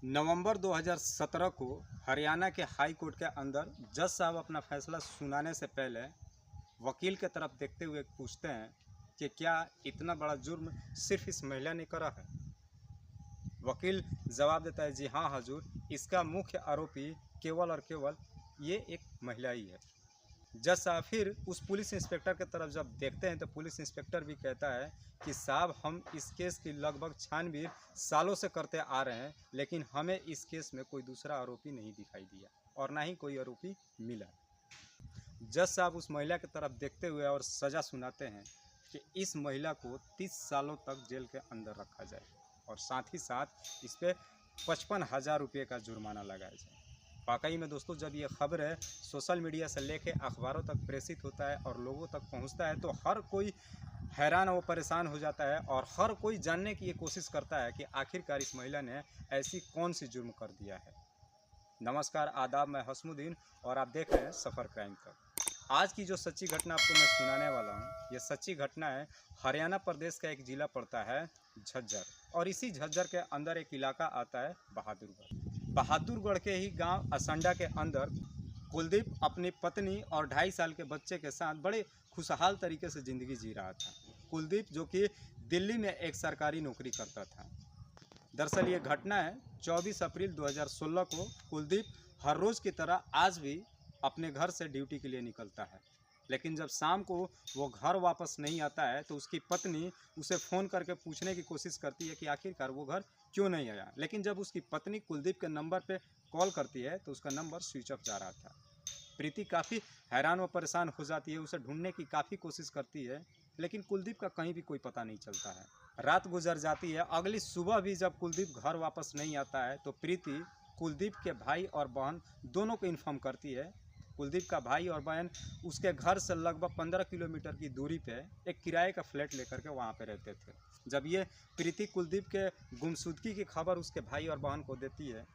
नवंबर 2017 को हरियाणा के high court के अंदर जज साहब अपना फैसला सुनाने से पहले वकील के तरफ देखते हुए पूछते हैं कि क्या इतना बड़ा जुर्म सिर्फ इस महिला ने करा है। वकील जवाब देता है, जी हाँ हजूर, इसका मुख्य आरोपी केवल और केवल ये एक महिला ही है। जज साहब फिर उस पुलिस इंस्पेक्टर की तरफ जब देखते हैं तो पुलिस इंस्पेक्टर भी कहता है कि साहब, हम इस केस की लगभग छानबीन सालों से करते आ रहे हैं, लेकिन हमें इस केस में कोई दूसरा आरोपी नहीं दिखाई दिया और ना ही कोई आरोपी मिला। जज साहब उस महिला की तरफ देखते हुए और सज़ा सुनाते हैं कि इस महिला को 30 सालों तक जेल के अंदर रखा जाए और साथ ही साथ इस पर 55,000 रुपये का जुर्माना लगाया जाए। वाकई में दोस्तों, जब ये खबर है सोशल मीडिया से लेके अखबारों तक प्रेषित होता है और लोगों तक पहुंचता है तो हर कोई हैरान व परेशान हो जाता है और हर कोई जानने की ये कोशिश करता है कि आखिरकार इस महिला ने ऐसी कौन सी जुर्म कर दिया है। नमस्कार, आदाब, मैं हसमुद्दीन और आप देख रहे हैं सफ़र क्राइम तक। आज की जो सच्ची घटना आपको मैं सुनाने वाला हूँ, ये सच्ची घटना है हरियाणा प्रदेश का एक ज़िला पड़ता है झज्जर, और इसी झज्जर के अंदर एक इलाका आता है बहादुरगढ़ के ही गांव असंडा के अंदर कुलदीप अपनी पत्नी और 2.5 साल के बच्चे के साथ बड़े खुशहाल तरीके से ज़िंदगी जी रहा था। कुलदीप जो कि दिल्ली में एक सरकारी नौकरी करता था। दरअसल ये घटना है 24 अप्रैल 2016 को। कुलदीप हर रोज़ की तरह आज भी अपने घर से ड्यूटी के लिए निकलता है, लेकिन जब शाम को वो घर वापस नहीं आता है तो उसकी पत्नी उसे फ़ोन करके पूछने की कोशिश करती है कि आखिरकार वो घर क्यों नहीं आया। लेकिन जब उसकी पत्नी कुलदीप के नंबर पे कॉल करती है तो उसका नंबर स्विच ऑफ जा रहा था। प्रीति काफ़ी हैरान व परेशान हो जाती है, उसे ढूंढने की काफ़ी कोशिश करती है, लेकिन कुलदीप का कहीं भी कोई पता नहीं चलता है। रात गुजर जाती है। अगली सुबह भी जब कुलदीप घर वापस नहीं आता है तो प्रीति कुलदीप के भाई और बहन दोनों को इन्फॉर्म करती है। कुलदीप का भाई और बहन उसके घर से लगभग 15 किलोमीटर की दूरी पे एक किराए का फ्लैट लेकर के वहाँ पे रहते थे। जब ये प्रीति कुलदीप के गुमशुदगी की खबर उसके भाई और बहन को देती है,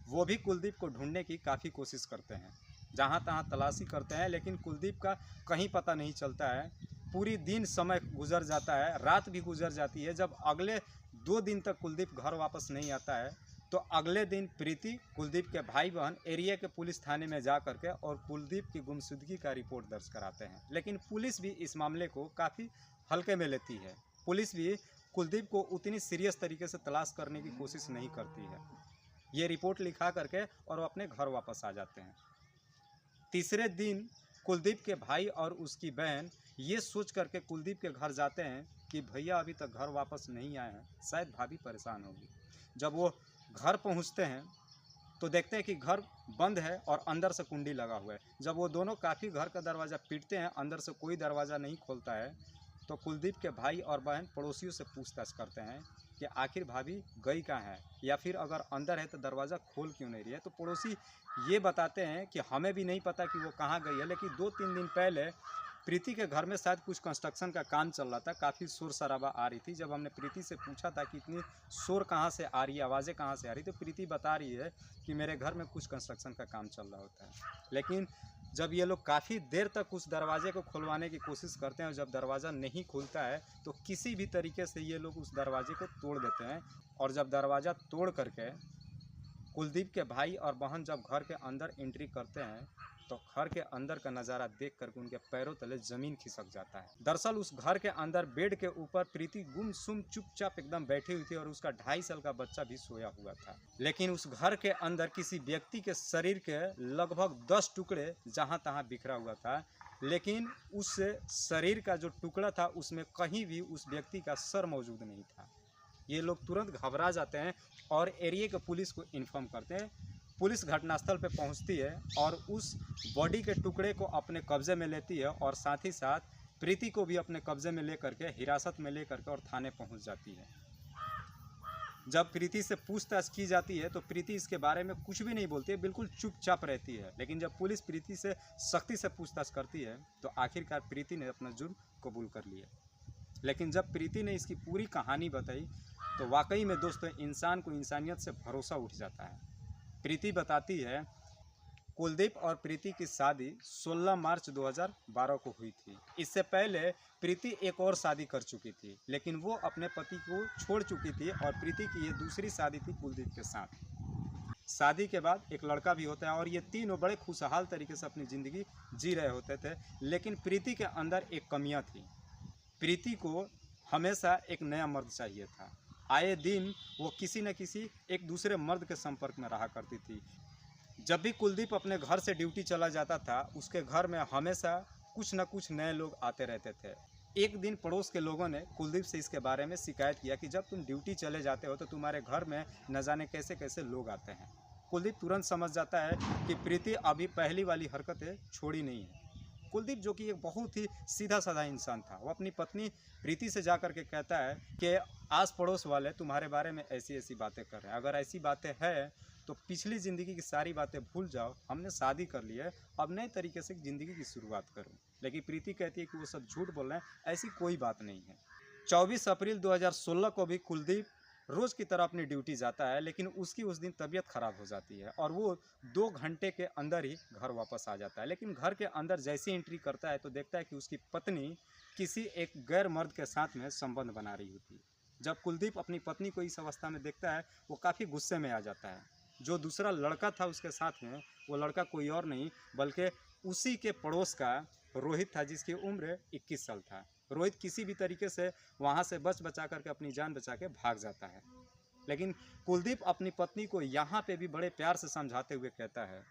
वो भी कुलदीप को ढूंढने की काफ़ी कोशिश करते हैं, जहाँ तहाँ तलाशी करते हैं, लेकिन कुलदीप का कहीं पता नहीं चलता है। पूरी दिन समय गुजर जाता है, रात भी गुजर जाती है। जब अगले 2 दिन तक कुलदीप घर वापस नहीं आता है तो अगले दिन प्रीति कुलदीप के भाई बहन एरिया के पुलिस थाने में जा करके और कुलदीप की गुमशुदगी का रिपोर्ट दर्ज कराते हैं। लेकिन पुलिस भी इस मामले को काफ़ी हल्के में लेती है। पुलिस भी कुलदीप को उतनी सीरियस तरीके से तलाश करने की कोशिश नहीं करती है। ये रिपोर्ट लिखा करके और वो अपने घर वापस आ जाते हैं। तीसरे दिन कुलदीप के भाई और उसकी बहन ये सोच करके कुलदीप के घर जाते हैं कि भैया अभी तक घर वापस नहीं आए हैं, शायद भाभी परेशान होगी। जब वो घर पहुंचते हैं तो देखते हैं कि घर बंद है और अंदर से कुंडी लगा हुआ है। जब वो दोनों काफ़ी घर का दरवाज़ा पीटते हैं, अंदर से कोई दरवाज़ा नहीं खोलता है, तो कुलदीप के भाई और बहन पड़ोसियों से पूछताछ करते हैं कि आखिर भाभी गई कहाँ है, या फिर अगर अंदर है तो दरवाज़ा खोल क्यों नहीं रही है। तो पड़ोसी ये बताते हैं कि हमें भी नहीं पता कि वो कहाँ गई है, लेकिन 2-3 दिन पहले प्रीति के घर में शायद कुछ कंस्ट्रक्शन का काम चल रहा था, काफ़ी शोर शराबा आ रही थी। जब हमने प्रीति से पूछा था कि इतनी शोर कहाँ से आ रही है, आवाज़ें कहाँ से आ रही, तो प्रीति बता रही है कि मेरे घर में कुछ कंस्ट्रक्शन का काम चल रहा होता है। लेकिन जब ये लोग काफ़ी देर तक उस दरवाजे को खुलवाने की कोशिश करते हैं और जब दरवाज़ा नहीं खुलता है तो किसी भी तरीके से ये लोग उस दरवाजे को तोड़ देते हैं। और जब दरवाज़ा तोड़ करके कुलदीप के भाई और बहन जब घर के अंदर एंट्री करते हैं तो घर के अंदर का नज़ारा देख करके उनके पैरों तले ज़मीन खिसक जाता है। दरअसल उस घर के अंदर बेड के ऊपर प्रीति गुमसुम चुपचाप एकदम बैठी हुई थी और उसका 2.5 साल का बच्चा भी सोया हुआ था। लेकिन उस घर के अंदर किसी व्यक्ति के शरीर के लगभग 10 टुकड़े जहाँ तहाँ बिखरा हुआ था, लेकिन उस शरीर का जो टुकड़ा था उसमें कहीं भी उस व्यक्ति का सर मौजूद नहीं था। ये लोग तुरंत घबरा जाते हैं और एरिया के पुलिस को इन्फॉर्म करते हैं। पुलिस घटनास्थल पर पहुंचती है और उस बॉडी के टुकड़े को अपने कब्जे में लेती है और साथ ही साथ प्रीति को भी अपने कब्जे में लेकर के हिरासत में लेकर के और थाने पहुंच जाती है। जब प्रीति से पूछताछ की जाती है तो प्रीति इसके बारे में कुछ भी नहीं बोलती है, बिल्कुल चुपचाप रहती है। लेकिन जब पुलिस प्रीति से सख्ती से पूछताछ करती है तो आखिरकार प्रीति ने अपना जुर्म कबूल कर लिया। लेकिन जब प्रीति ने इसकी पूरी कहानी बताई तो वाकई में दोस्तों इंसान को इंसानियत से भरोसा उठ जाता है। प्रीति बताती है, कुलदीप और प्रीति की शादी 16 मार्च 2012 को हुई थी। इससे पहले प्रीति एक और शादी कर चुकी थी, लेकिन वो अपने पति को छोड़ चुकी थी और प्रीति की ये दूसरी शादी थी कुलदीप के साथ। शादी के बाद एक लड़का भी होता है और ये तीनों बड़े खुशहाल तरीके से अपनी ज़िंदगी जी रहे होते थे। लेकिन प्रीति के अंदर एक कमियां थी। प्रीति को हमेशा एक नया मर्द चाहिए था। आए दिन वो किसी न किसी एक दूसरे मर्द के संपर्क में रहा करती थी। जब भी कुलदीप अपने घर से ड्यूटी चला जाता था, उसके घर में हमेशा कुछ न कुछ नए लोग आते रहते थे। एक दिन पड़ोस के लोगों ने कुलदीप से इसके बारे में शिकायत किया कि जब तुम ड्यूटी चले जाते हो तो तुम्हारे घर में न जाने कैसे कैसे लोग आते हैं। कुलदीप तुरंत समझ जाता है कि प्रीति अभी पहली वाली हरकतें छोड़ी नहीं है। कुलदीप, जो कि एक बहुत ही सीधा साधा इंसान था, वो अपनी पत्नी प्रीति से जा कर के कहता है कि आस पड़ोस वाले तुम्हारे बारे में ऐसी ऐसी बातें कर रहे हैं। अगर ऐसी बातें हैं तो पिछली ज़िंदगी की सारी बातें भूल जाओ, हमने शादी कर ली है, अब नए तरीके से ज़िंदगी की शुरुआत करो। लेकिन प्रीति कहती है कि वो सब झूठ बोल रहे हैं, ऐसी कोई बात नहीं है। 24 अप्रैल 2016 को भी कुलदीप रोज़ की तरह अपनी ड्यूटी जाता है, लेकिन उसकी उस दिन तबीयत खराब हो जाती है और वो 2 घंटे के अंदर ही घर वापस आ जाता है। लेकिन घर के अंदर जैसे ही एंट्री करता है तो देखता है कि उसकी पत्नी किसी एक गैर मर्द के साथ में संबंध बना रही होती है। जब कुलदीप अपनी पत्नी को इस अवस्था में देखता है, वो काफ़ी गुस्से में आ जाता है। जो दूसरा लड़का था उसके साथ में, वो लड़का कोई और नहीं बल्कि उसी के पड़ोस का रोहित था, जिसकी उम्र 21 साल था। रोहित किसी भी तरीके से वहाँ से बचा करके अपनी जान बचा के भाग जाता है। लेकिन कुलदीप अपनी पत्नी को यहाँ पे भी बड़े प्यार से समझाते हुए कहता है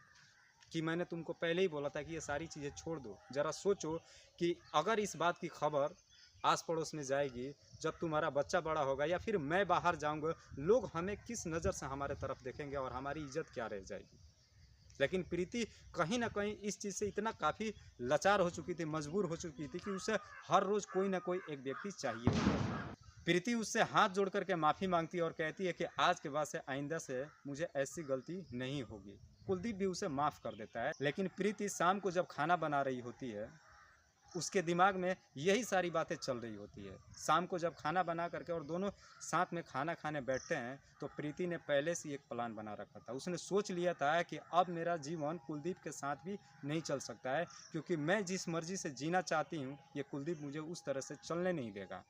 कि मैंने तुमको पहले ही बोला था कि ये सारी चीज़ें छोड़ दो। ज़रा सोचो कि अगर इस बात की खबर आस पड़ोस में जाएगी, जब तुम्हारा बच्चा बड़ा होगा या फिर मैं बाहर जाऊंगा, लोग हमें किस नज़र से हमारे तरफ देखेंगे और हमारी इज्जत क्या रह जाएगी। लेकिन प्रीति कहीं ना कहीं इस चीज़ से इतना काफ़ी लाचार हो चुकी थी, मजबूर हो चुकी थी कि उसे हर रोज़ कोई ना कोई एक व्यक्ति चाहिए होता था। प्रीति उससे हाथ जोड़ करके माफ़ी मांगती है और कहती है कि आज के बाद से आइंदा से मुझे ऐसी गलती नहीं होगी। कुलदीप भी उसे माफ़ कर देता है। लेकिन प्रीति शाम को जब खाना बना रही होती है, उसके दिमाग में यही सारी बातें चल रही होती है। शाम को जब खाना बना करके और दोनों साथ में खाना खाने बैठते हैं तो प्रीति ने पहले से एक प्लान बना रखा था। उसने सोच लिया था कि अब मेरा जीवन कुलदीप के साथ भी नहीं चल सकता है, क्योंकि मैं जिस मर्जी से जीना चाहती हूँ ये कुलदीप मुझे उस तरह से चलने नहीं देगा।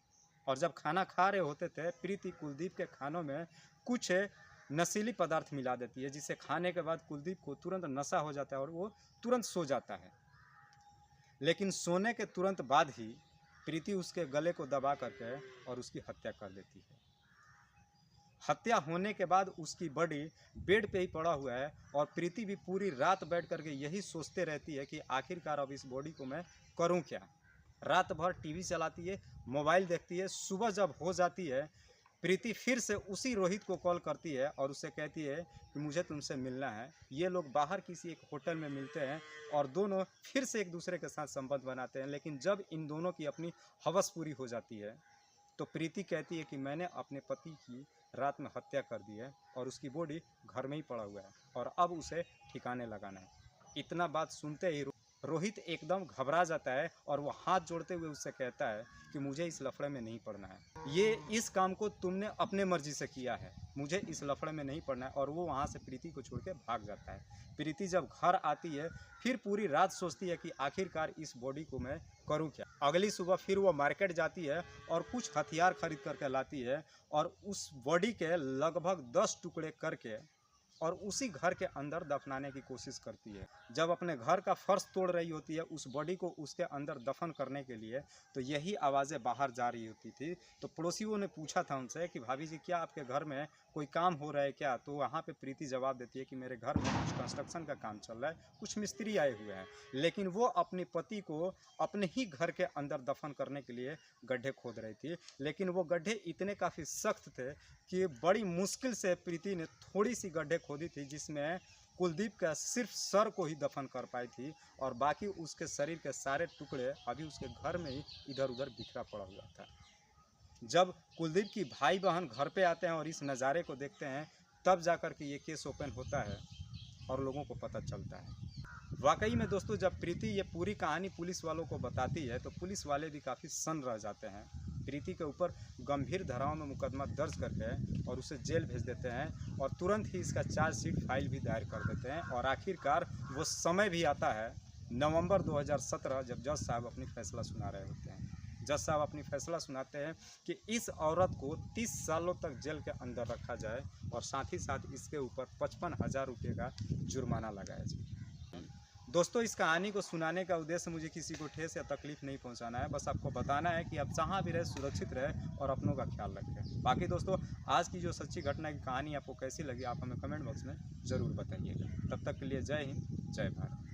और जब खाना खा रहे होते थे, प्रीति कुलदीप के खानों में कुछ नशीली पदार्थ मिला देती है, जिसे खाने के बाद कुलदीप को तुरंत नशा हो जाता है और वो तुरंत सो जाता है। लेकिन सोने के तुरंत बाद ही प्रीति उसके गले को दबा करके और उसकी हत्या कर देती है। हत्या होने के बाद उसकी बॉडी बेड पे ही पड़ा हुआ है और प्रीति भी पूरी रात बैठ करके यही सोचते रहती है कि आखिरकार अब इस बॉडी को मैं करूं क्या। रात भर टीवी चलाती है, मोबाइल देखती है। सुबह जब हो जाती है, प्रीति फिर से उसी रोहित को कॉल करती है और उससे कहती है कि मुझे तुमसे मिलना है। ये लोग बाहर किसी एक होटल में मिलते हैं और दोनों फिर से एक दूसरे के साथ संबंध बनाते हैं। लेकिन जब इन दोनों की अपनी हवस पूरी हो जाती है तो प्रीति कहती है कि मैंने अपने पति की रात में हत्या कर दी है और उसकी बॉडी घर में ही पड़ा हुआ है और अब उसे ठिकाने लगाना है। इतना बात सुनते ही रोहित एकदम घबरा जाता है और वो हाथ जोड़ते हुए उससे कहता है कि मुझे इस लफड़े में नहीं पड़ना है। ये इस काम को तुमने अपने मर्जी से किया है, मुझे इस लफड़े में नहीं पड़ना है। और वो वहाँ से प्रीति को छोड़ के भाग जाता है। प्रीति जब घर आती है फिर पूरी रात सोचती है कि आखिरकार इस बॉडी को मैं करूँ क्या। अगली सुबह फिर वो मार्केट जाती है और कुछ हथियार खरीद करके लाती है और उस बॉडी के लगभग 10 टुकड़े करके और उसी घर के अंदर दफनाने की कोशिश करती है। जब अपने घर का फर्श तोड़ रही होती है उस बॉडी को उसके अंदर दफन करने के लिए, तो यही आवाज़ें बाहर जा रही होती थी। तो पड़ोसियों ने पूछा था उनसे कि भाभी जी, क्या आपके घर में कोई काम हो रहा है क्या? तो वहाँ पे प्रीति जवाब देती है कि मेरे घर में कुछ कंस्ट्रक्शन का काम चल रहा है, कुछ मिस्त्री आए हुए हैं। लेकिन वो अपने पति को अपने ही घर के अंदर दफन करने के लिए गड्ढे खोद रही थी। लेकिन वो गड्ढे इतने काफ़ी सख्त थे कि बड़ी मुश्किल से प्रीति ने थोड़ी सी गड्ढे खोदी थी, जिसमें कुलदीप का सिर्फ सर को ही दफन कर पाई थी और बाकी उसके शरीर के सारे टुकड़े अभी उसके घर में ही इधर उधर बिखरा पड़ा हुआ था। जब कुलदीप की भाई बहन घर पे आते हैं और इस नज़ारे को देखते हैं, तब जाकर के ये केस ओपन होता है और लोगों को पता चलता है। वाकई में दोस्तों, जब प्रीति ये पूरी कहानी पुलिस वालों को बताती है तो पुलिस वाले भी काफ़ी सन्न रह जाते हैं। प्रीति के ऊपर गंभीर धाराओं में मुकदमा दर्ज करके और उसे जेल भेज देते हैं और तुरंत ही इसका चार्जशीट फाइल भी दायर कर देते हैं। और आखिरकार वो समय भी आता है, नवंबर 2017, जब जज साहब अपनी फैसला सुना रहे होते हैं। जज साहब अपनी फैसला सुनाते हैं कि इस औरत को 30 सालों तक जेल के अंदर रखा जाए और साथ ही साथ इसके ऊपर 55,000 रुपये का जुर्माना लगाया जाए। दोस्तों, इस कहानी को सुनाने का उद्देश्य मुझे किसी को ठेस या तकलीफ नहीं पहुंचाना है, बस आपको बताना है कि आप जहाँ भी रहे सुरक्षित रहे और अपनों का ख्याल रखें। बाकी दोस्तों, आज की जो सच्ची घटना की कहानी आपको कैसी लगी आप हमें कमेंट बॉक्स में ज़रूर बताइएगा। तब तक के लिए जय हिंद, जय भारत।